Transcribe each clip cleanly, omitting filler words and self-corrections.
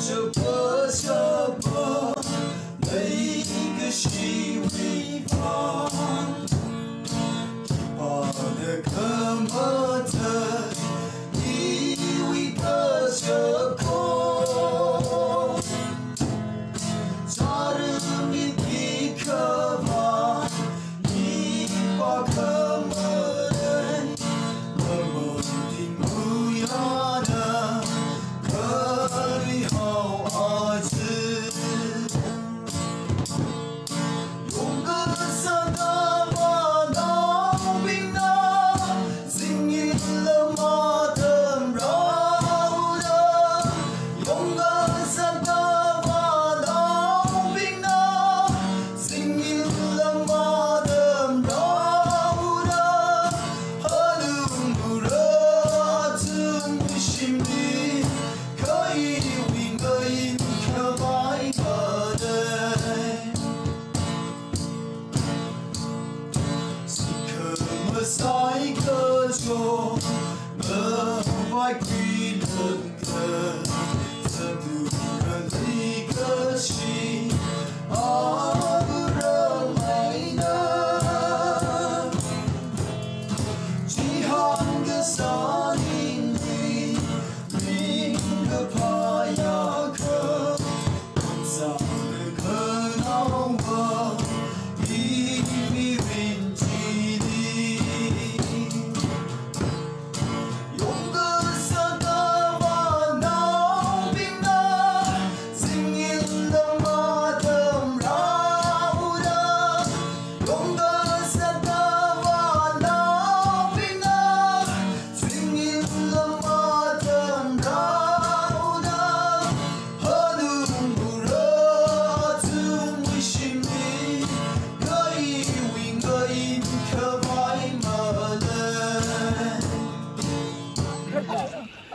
这破小破，每个细微方，把的可么的，以为个这破，扎的米皮可嘛，一把可么人，我们的不要的，可以好儿子。 sai cơ cho mơ vai quy đơn cơ giờ từ cơ ly cơ chi ở rơ mày nơ chỉ hòn cơ sa in đi mình cơ pa ya cơ sao cơ nào vơ đi đi vinh chi đi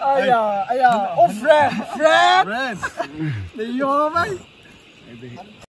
哎呀，哎呀，哦，friend，你要咩？